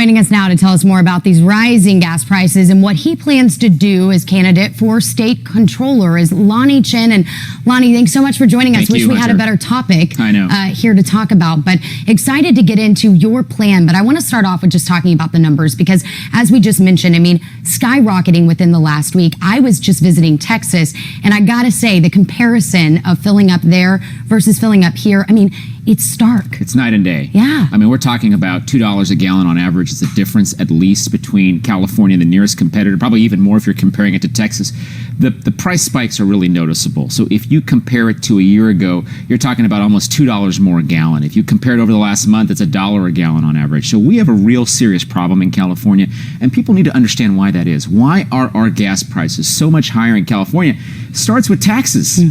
joining us now to tell us more about these rising gas prices and what he plans to do as candidate for state controller is Lanhee Chen. And Lanhee, thanks so much for joining us. Wish we had a better topic here to talk about, but excited to get into your plan. But I want to start off with just talking about the numbers because, as we just mentioned, I mean, skyrocketing within the last week. I was just visiting Texas, and I got to say, the comparison of filling up there versus filling up here, I mean, it's stark. It's night and day. Yeah. I mean, we're talking about $2 a gallon on average. It's a difference at least between California and the nearest competitor, probably even more if you're comparing it to Texas. The price spikes are really noticeable. So if you compare it to a year ago, you're talking about almost $2 more a gallon. If you compare it over the last month, it's $1 a gallon on average. So we have a real serious problem in California, and people need to understand why that is. Why are our gas prices so much higher in California? It starts with taxes.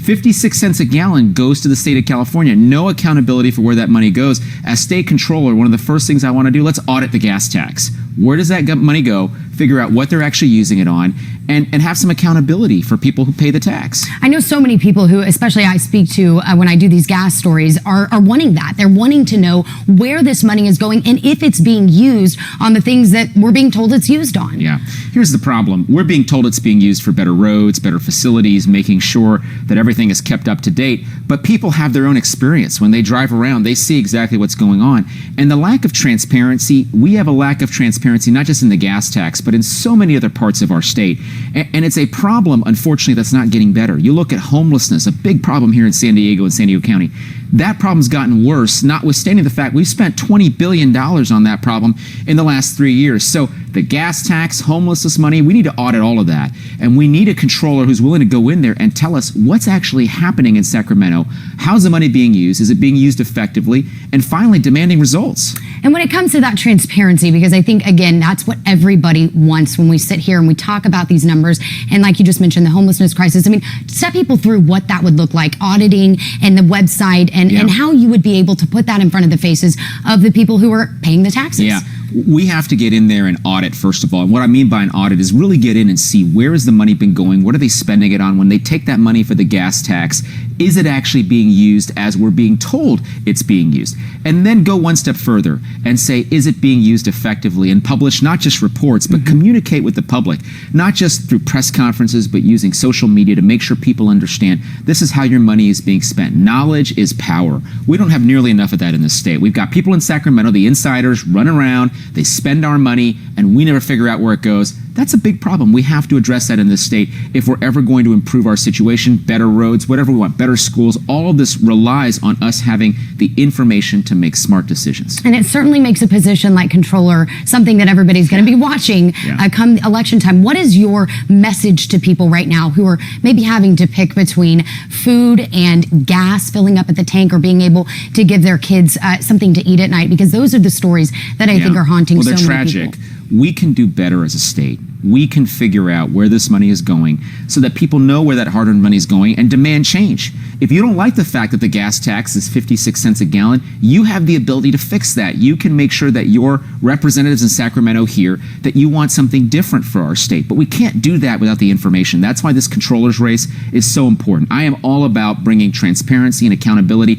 56 cents a gallon goes to the state of California. No accountability for where that money goes. As state controller, one of the first things I want to do, let's audit the gas tax. Where does that money go? Figure out what they're actually using it on, and have some accountability for people who pay the tax. I know so many people who, especially I speak to when I do these gas stories, are wanting that. They're wanting to know where this money is going and if it's being used on the things that we're being told it's used on. Yeah. Here's the problem. We're being told it's being used for better roads, better facilities, making sure that everything is kept up to date. But people have their own experience. When they drive around, they see exactly what's going on. And the lack of transparency, we have a lack of transparency, not just in the gas tax, but in so many other parts of our state. And it's a problem, unfortunately, that's not getting better. You look at homelessness, a big problem here in San Diego and San Diego County. That problem's gotten worse, notwithstanding the fact we've spent $20 billion on that problem in the last 3 years. So the gas tax, homelessness money, we need to audit all of that. And we need a controller who's willing to go in there and tell us what's actually happening in Sacramento. How's the money being used? Is it being used effectively? And finally, demanding results. And when it comes to that transparency, because I think, again, that's what everybody wants when we sit here and we talk about these numbers. And like you just mentioned, the homelessness crisis, I mean, step people through what that would look like, auditing and the website and how you would be able to put that in front of the faces of the people who are paying the taxes. Yeah. We have to get in there and audit, first of all. And what I mean by an audit is really get in and see where has the money been going? What are they spending it on? When they take that money for the gas tax, is it actually being used as we're being told it's being used? And then go one step further and say, is it being used effectively? And publish not just reports, but communicate with the public, not just through press conferences, but using social media to make sure people understand this is how your money is being spent. Knowledge is power. We don't have nearly enough of that in this state. We've got people in Sacramento, the insiders, run around, they spend our money, and we never figure out where it goes. That's a big problem. We have to address that in this state if we're ever going to improve our situation, better roads, whatever we want, better schools. All of this relies on us having the information to make smart decisions. And it certainly makes a position like controller something that everybody's going to be watching come election time. What is your message to people right now who are maybe having to pick between food and gas, filling up at the tank, or being able to give their kids something to eat at night? Because those are the stories that I think are haunting so many people. Well, they're tragic. We can do better as a state. We can figure out where this money is going so that people know where that hard-earned money is going and demand change. If you don't like the fact that the gas tax is 56 cents a gallon, you have the ability to fix that. You can make sure that your representatives in Sacramento hear that you want something different for our state. But we can't do that without the information. That's why this controller's race is so important. I am all about bringing transparency and accountability.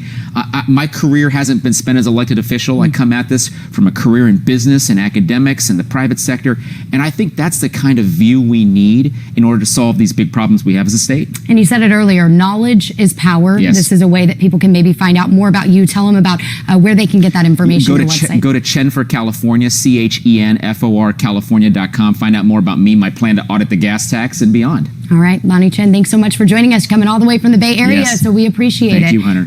My career hasn't been spent as elected official. I come at this from a career in business and academics and the private sector. And I think that's the kind of view we need in order to solve these big problems we have as a state. And you said it earlier, knowledge is power. Yes. This is a way that people can maybe find out more about you. Tell them about where they can get that information on your website. Go to Chen for California, CHENFOR California.com. Find out more about me, my plan to audit the gas tax, and beyond. All right, Lanhee Chen, thanks so much for joining us, coming all the way from the Bay Area, so we appreciate it. Thank you, Hunter.